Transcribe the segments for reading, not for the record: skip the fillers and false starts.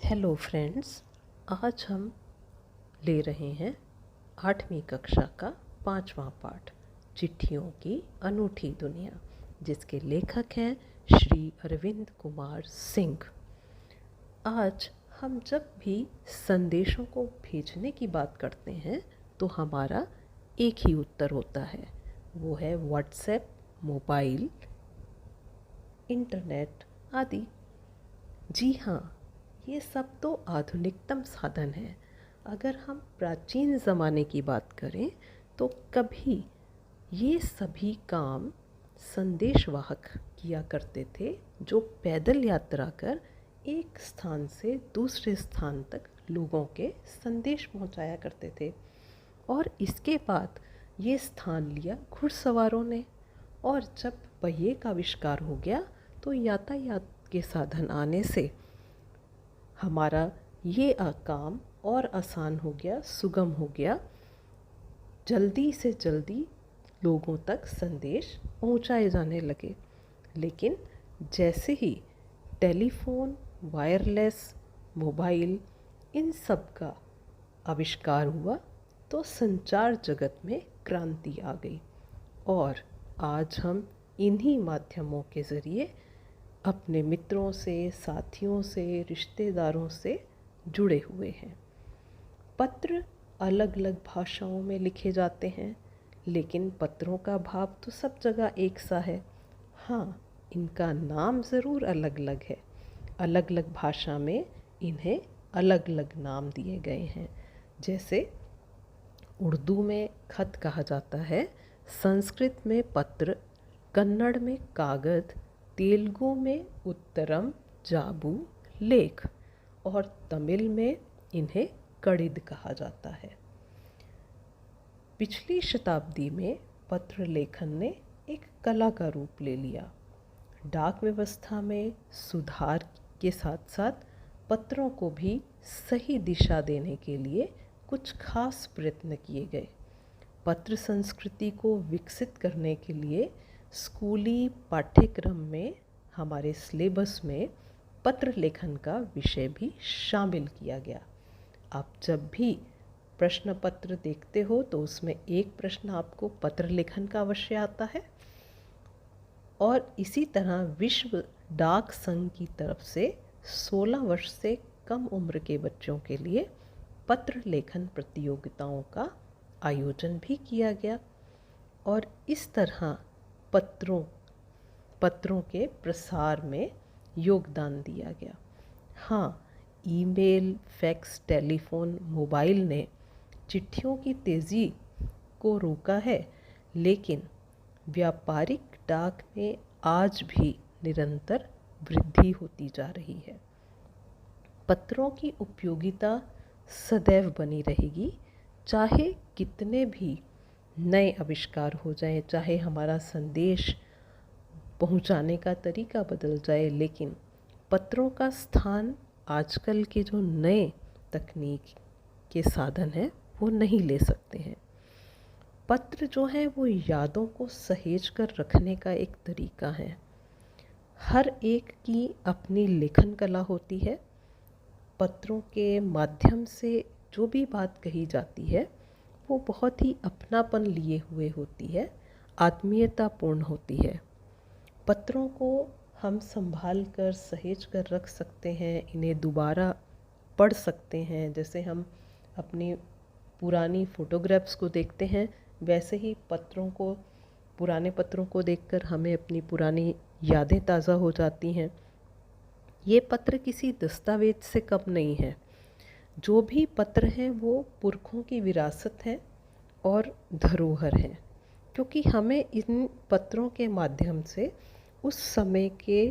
Hello friends, आज हम ले रहे हैं 8वीं कक्षा का 5वां पाठ चिट्ठियों की अनूठी दुनिया, जिसके लेखक हैं श्री अरविंद कुमार सिंह। आज हम जब भी संदेशों को भेजने की बात करते हैं तो हमारा एक ही उत्तर होता है, वो है व्हाट्सएप, मोबाइल, इंटरनेट आदि। जी हाँ, ये सब तो आधुनिकतम साधन हैं। अगर हम प्राचीन ज़माने की बात करें तो कभी ये सभी काम संदेशवाहक किया करते थे, जो पैदल यात्रा कर एक स्थान से दूसरे स्थान तक लोगों के संदेश पहुंचाया करते थे। और इसके बाद ये स्थान लिया घुड़सवारों ने, और जब पहिए का आविष्कार हो गया तो यातायात के साधन आने से हमारा ये काम और आसान हो गया, सुगम हो गया। जल्दी से जल्दी लोगों तक संदेश पहुंचाए जाने लगे। लेकिन जैसे ही टेलीफोन, वायरलेस, मोबाइल, इन सब का आविष्कार हुआ तो संचार जगत में क्रांति आ गई, और आज हम इन्हीं माध्यमों के ज़रिए अपने मित्रों से, साथियों से, रिश्तेदारों से जुड़े हुए हैं। पत्र अलग अलग भाषाओं में लिखे जाते हैं, लेकिन पत्रों का भाव तो सब जगह एक सा है। हाँ, इनका नाम ज़रूर अलग अलग है। अलग अलग भाषा में इन्हें अलग अलग नाम दिए गए हैं। जैसे उर्दू में खत कहा जाता है, संस्कृत में पत्र, कन्नड़ में कागद, तेलुगु में उत्तरम, जाबू, लेख, और तमिल में इन्हें कड़िद कहा जाता है। पिछली शताब्दी में पत्र लेखन ने एक कला का रूप ले लिया। डाक व्यवस्था में सुधार के साथ साथ पत्रों को भी सही दिशा देने के लिए कुछ खास प्रयत्न किए गए। पत्र संस्कृति को विकसित करने के लिए स्कूली पाठ्यक्रम में, हमारे सिलेबस में पत्र लेखन का विषय भी शामिल किया गया। आप जब भी प्रश्न पत्र देखते हो तो उसमें एक प्रश्न आपको पत्र लेखन का अवश्य आता है। और इसी तरह विश्व डाक संघ की तरफ से 16 वर्ष से कम उम्र के बच्चों के लिए पत्र लेखन प्रतियोगिताओं का आयोजन भी किया गया, और इस तरह पत्रों के प्रसार में योगदान दिया गया। हाँ, ईमेल, फैक्स, टेलीफोन, मोबाइल ने चिट्ठियों की तेज़ी को रोका है, लेकिन व्यापारिक डाक में आज भी निरंतर वृद्धि होती जा रही है। पत्रों की उपयोगिता सदैव बनी रहेगी, चाहे कितने भी नए आविष्कार हो जाएं, चाहे हमारा संदेश पहुंचाने का तरीका बदल जाए, लेकिन पत्रों का स्थान आजकल के जो नए तकनीक के साधन हैं वो नहीं ले सकते हैं। पत्र जो है वो यादों को सहेज कर रखने का एक तरीका है। हर एक की अपनी लेखन कला होती है। पत्रों के माध्यम से जो भी बात कही जाती है वो बहुत ही अपनापन लिए हुए होती है, आत्मीयतापूर्ण होती है। पत्रों को हम संभाल कर, सहेज कर रख सकते हैं, इन्हें दोबारा पढ़ सकते हैं। जैसे हम अपनी पुरानी फ़ोटोग्राफ्स को देखते हैं, वैसे ही पुराने पत्रों को देखकर हमें अपनी पुरानी यादें ताज़ा हो जाती हैं। ये पत्र किसी दस्तावेज से कम नहीं है। जो भी पत्र हैं वो पुरखों की विरासत है और धरोहर है, क्योंकि हमें इन पत्रों के माध्यम से उस समय के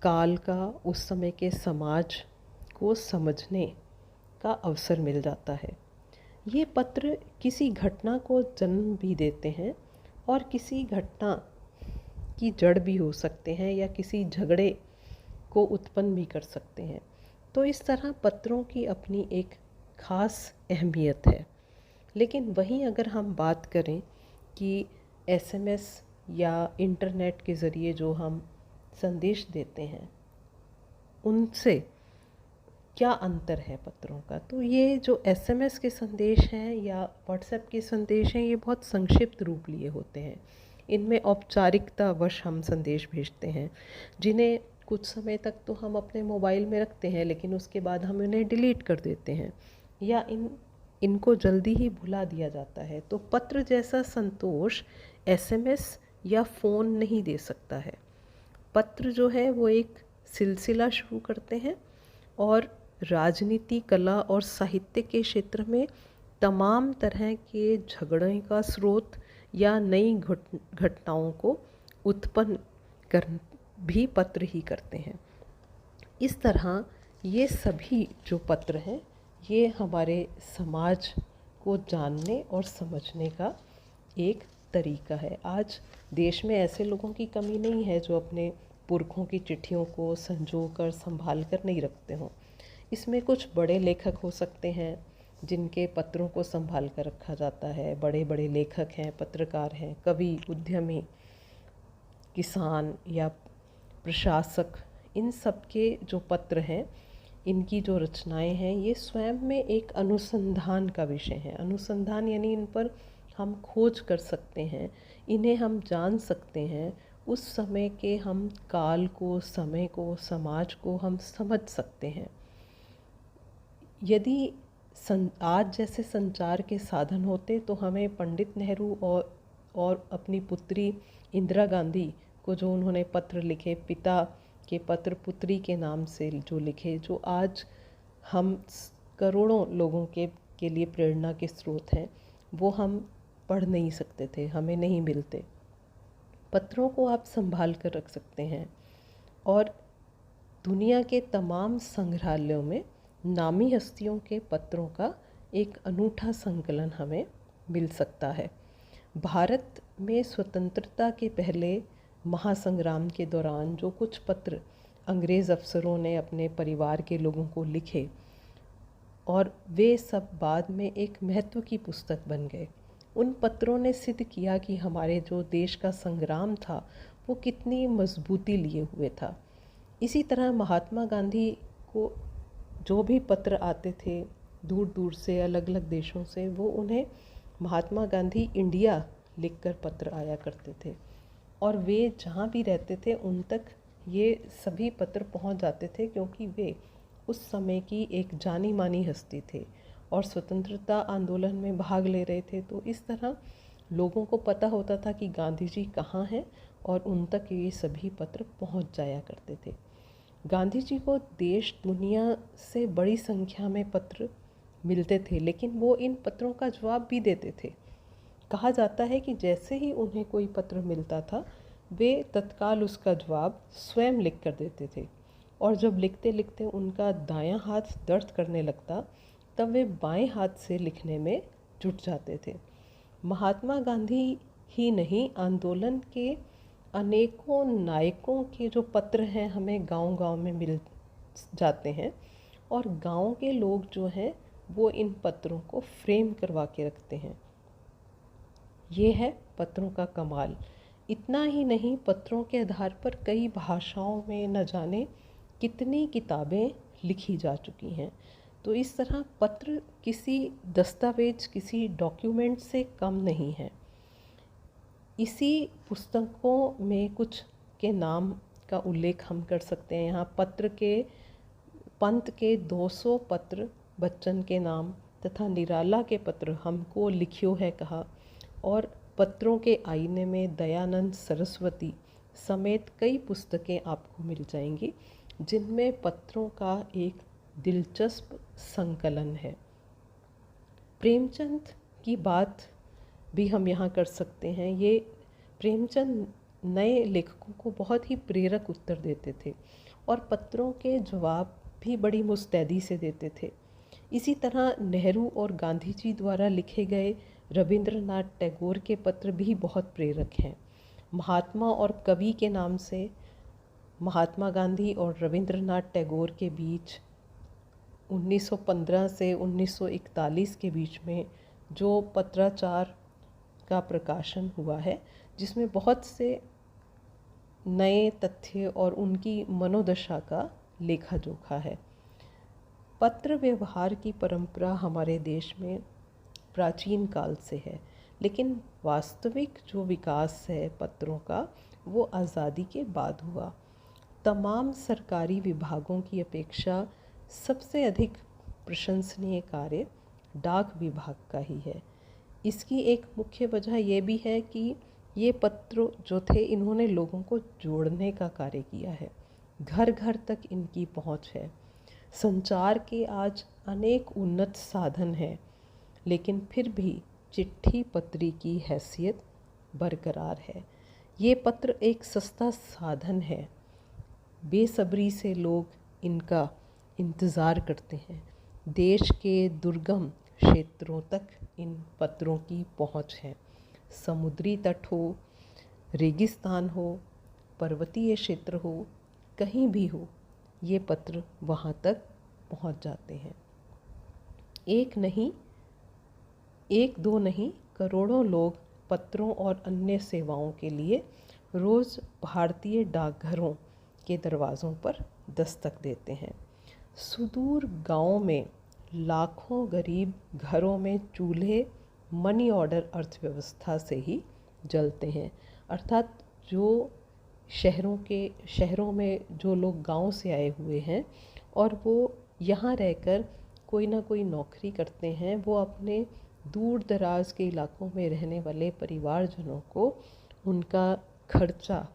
काल का, उस समय के समाज को समझने का अवसर मिल जाता है। ये पत्र किसी घटना को जन्म भी देते हैं, और किसी घटना की जड़ भी हो सकते हैं, या किसी झगड़े को उत्पन्न भी कर सकते हैं। तो इस तरह पत्रों की अपनी एक ख़ास अहमियत है। लेकिन वहीं अगर हम बात करें कि एसएमएस या इंटरनेट के ज़रिए जो हम संदेश देते हैं, उनसे क्या अंतर है पत्रों का। तो ये जो एसएमएस के संदेश हैं या व्हाट्सएप के संदेश हैं, ये बहुत संक्षिप्त रूप लिए होते हैं। इनमें औपचारिकतावश हम संदेश भेजते हैं, जिन्हें कुछ समय तक तो हम अपने मोबाइल में रखते हैं, लेकिन उसके बाद हम इन्हें डिलीट कर देते हैं या इनको जल्दी ही भुला दिया जाता है। तो पत्र जैसा संतोष एसएमएस या फ़ोन नहीं दे सकता है। पत्र जो है वो एक सिलसिला शुरू करते हैं और राजनीति, कला और साहित्य के क्षेत्र में तमाम तरह के झगड़े का स्रोत या नई घटनाओं को उत्पन्न कर भी पत्र ही करते हैं। इस तरह ये सभी जो पत्र हैं, ये हमारे समाज को जानने और समझने का एक तरीका है। आज देश में ऐसे लोगों की कमी नहीं है जो अपने पुरखों की चिट्ठियों को संजो कर संभाल कर नहीं रखते हों। इसमें कुछ बड़े लेखक हो सकते हैं जिनके पत्रों को संभाल कर रखा जाता है। बड़े बड़े लेखक हैं, पत्रकार हैं, कवि, उद्यमी, किसान या प्रशासक, इन सब के जो पत्र हैं, इनकी जो रचनाएं हैं, ये स्वयं में एक अनुसंधान का विषय है। अनुसंधान यानी इन पर हम खोज कर सकते हैं, इन्हें हम जान सकते हैं, उस समय के हम काल को, समय को, समाज को हम समझ सकते हैं। यदि आज जैसे संचार के साधन होते तो हमें पंडित नेहरू और अपनी पुत्री इंदिरा गांधी को जो उन्होंने पत्र लिखे, पिता के पत्र पुत्री के नाम से जो लिखे, जो आज हम करोड़ों लोगों के लिए प्रेरणा के स्रोत हैं, वो हम पढ़ नहीं सकते थे, हमें नहीं मिलते। पत्रों को आप संभाल कर रख सकते हैं और दुनिया के तमाम संग्रहालयों में नामी हस्तियों के पत्रों का एक अनूठा संकलन हमें मिल सकता है। भारत में स्वतंत्रता के पहले महासंग्राम के दौरान जो कुछ पत्र अंग्रेज़ अफसरों ने अपने परिवार के लोगों को लिखे और वे सब बाद में एक महत्व की पुस्तक बन गए। उन पत्रों ने सिद्ध किया कि हमारे जो देश का संग्राम था वो कितनी मजबूती लिए हुए था। इसी तरह महात्मा गांधी को जो भी पत्र आते थे दूर दूर से, अलग अलग देशों से, वो उन्हें महात्मा गांधी इंडिया लिखकर पत्र आया करते थे और वे जहाँ भी रहते थे उन तक ये सभी पत्र पहुँच जाते थे, क्योंकि वे उस समय की एक जानी मानी हस्ती थे और स्वतंत्रता आंदोलन में भाग ले रहे थे। तो इस तरह लोगों को पता होता था कि गांधी जी कहाँ हैं और उन तक ये सभी पत्र पहुँच जाया करते थे। गांधी जी को देश दुनिया से बड़ी संख्या में पत्र मिलते थे, लेकिन वो इन पत्रों का जवाब भी देते थे। कहा जाता है कि जैसे ही उन्हें कोई पत्र मिलता था, वे तत्काल उसका जवाब स्वयं लिख कर देते थे और जब लिखते लिखते उनका दायां हाथ दर्द करने लगता, तब वे बाएं हाथ से लिखने में जुट जाते थे। महात्मा गांधी ही नहीं, आंदोलन के अनेकों नायकों के जो पत्र हैं हमें गांव-गांव में मिल जाते हैं और गांव के लोग जो हैं वो इन पत्रों को फ्रेम करवा के रखते हैं। ये है पत्रों का कमाल। इतना ही नहीं, पत्रों के आधार पर कई भाषाओं में न जाने कितनी किताबें लिखी जा चुकी हैं। तो इस तरह पत्र किसी दस्तावेज, किसी डॉक्यूमेंट से कम नहीं है। इसी पुस्तकों में कुछ के नाम का उल्लेख हम कर सकते हैं। यहाँ पंत के 200 पत्र बच्चन के नाम तथा निराला के पत्र हमको लिखियो है कहा और पत्रों के आईने में दयानंद सरस्वती समेत कई पुस्तकें आपको मिल जाएंगी, जिनमें पत्रों का एक दिलचस्प संकलन है। प्रेमचंद की बात भी हम यहाँ कर सकते हैं। ये प्रेमचंद नए लेखकों को बहुत ही प्रेरक उत्तर देते थे और पत्रों के जवाब भी बड़ी मुस्तैदी से देते थे। इसी तरह नेहरू और गांधी जी द्वारा लिखे गए रविंद्रनाथ टैगोर के पत्र भी बहुत प्रेरक हैं। महात्मा और कवि के नाम से महात्मा गांधी और रविंद्रनाथ टैगोर के बीच 1915 से 1941 के बीच में जो पत्राचार का प्रकाशन हुआ है, जिसमें बहुत से नए तथ्य और उनकी मनोदशा का लेखा जोखा है। पत्र व्यवहार की परंपरा हमारे देश में प्राचीन काल से है, लेकिन वास्तविक जो विकास है पत्रों का वो आज़ादी के बाद हुआ। तमाम सरकारी विभागों की अपेक्षा सबसे अधिक प्रशंसनीय कार्य डाक विभाग का ही है। इसकी एक मुख्य वजह ये भी है कि ये पत्र जो थे इन्होंने लोगों को जोड़ने का कार्य किया है, घर घर तक इनकी पहुंच है। संचार के आज अनेक उन्नत साधन हैं, लेकिन फिर भी चिट्ठी पत्री की हैसियत बरकरार है। ये पत्र एक सस्ता साधन है, बेसब्री से लोग इनका इंतज़ार करते हैं। देश के दुर्गम क्षेत्रों तक इन पत्रों की पहुंच है। समुद्री तट हो, रेगिस्तान हो, पर्वतीय क्षेत्र हो, कहीं भी हो, ये पत्र वहाँ तक पहुँच जाते हैं। एक दो नहीं करोड़ों लोग पत्रों और अन्य सेवाओं के लिए रोज़ भारतीय डाकघरों के दरवाज़ों पर दस्तक देते हैं। सुदूर गाँव में लाखों गरीब घरों में चूल्हे मनी ऑर्डर अर्थव्यवस्था से ही जलते हैं। अर्थात जो शहरों में जो लोग गांव से आए हुए हैं और वो यहाँ रहकर कोई ना कोई नौकरी करते हैं, वो अपने दूर दराज के इलाकों में रहने वाले परिवारजनों को उनका खर्चा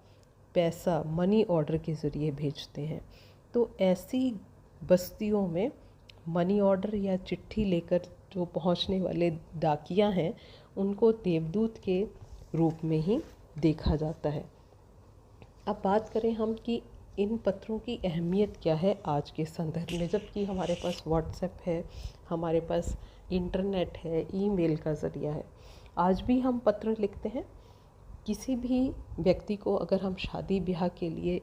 पैसा मनी ऑर्डर के ज़रिए भेजते हैं। तो ऐसी बस्तियों में मनी ऑर्डर या चिट्ठी लेकर जो पहुंचने वाले डाकिया हैं, उनको देवदूत के रूप में ही देखा जाता है। अब बात करें हम कि इन पत्रों की अहमियत क्या है आज के संदर्भ में, जबकि हमारे पास व्हाट्सएप है, हमारे पास इंटरनेट है, ईमेल का ज़रिया है। आज भी हम पत्र लिखते हैं। किसी भी व्यक्ति को अगर हम शादी ब्याह के लिए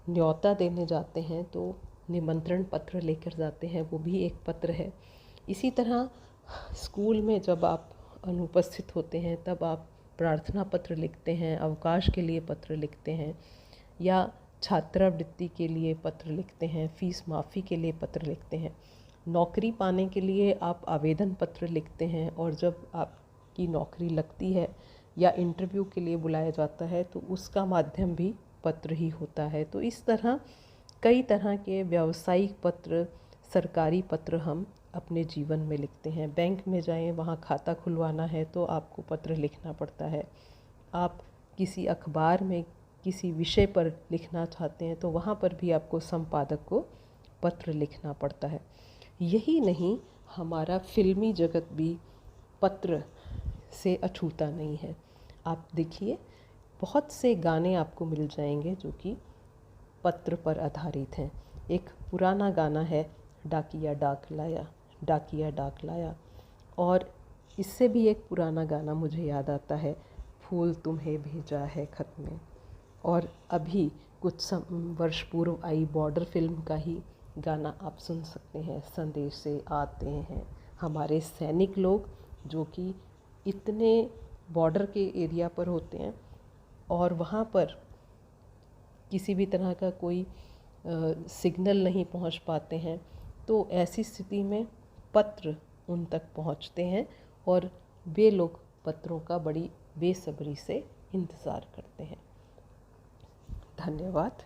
न्योता देने जाते हैं तो निमंत्रण पत्र लेकर जाते हैं, वो भी एक पत्र है। इसी तरह स्कूल में जब आप अनुपस्थित होते हैं तब आप प्रार्थना पत्र लिखते हैं, अवकाश के लिए पत्र लिखते हैं, या छात्रवृत्ति के लिए पत्र लिखते हैं, फीस माफ़ी के लिए पत्र लिखते हैं। नौकरी पाने के लिए आप आवेदन पत्र लिखते हैं, और जब आपकी नौकरी लगती है या इंटरव्यू के लिए बुलाया जाता है तो उसका माध्यम भी पत्र ही होता है। तो इस तरह कई तरह के व्यावसायिक पत्र, सरकारी पत्र हम अपने जीवन में लिखते हैं। बैंक में जाएं, वहाँ खाता खुलवाना है तो आपको पत्र लिखना पड़ता है। आप किसी अखबार में किसी विषय पर लिखना चाहते हैं तो वहाँ पर भी आपको संपादक को पत्र लिखना पड़ता है। यही नहीं, हमारा फिल्मी जगत भी पत्र से अछूता नहीं है। आप देखिए, बहुत से गाने आपको मिल जाएंगे जो कि पत्र पर आधारित हैं। एक पुराना गाना है, डाकिया डाक लाया, डाकिया डाक लाया। और इससे भी एक पुराना गाना मुझे याद आता है, फूल तुम्हें भेजा है खत में। और अभी कुछ वर्ष पूर्व आई बॉर्डर फिल्म का ही गाना आप सुन सकते हैं, संदेश से आते हैं हमारे सैनिक लोग जो कि इतने बॉर्डर के एरिया पर होते हैं और वहाँ पर किसी भी तरह का कोई सिग्नल नहीं पहुँच पाते हैं। तो ऐसी स्थिति में पत्र उन तक पहुँचते हैं और वे लोग पत्रों का बड़ी बेसब्री से इंतज़ार करते हैं। धन्यवाद।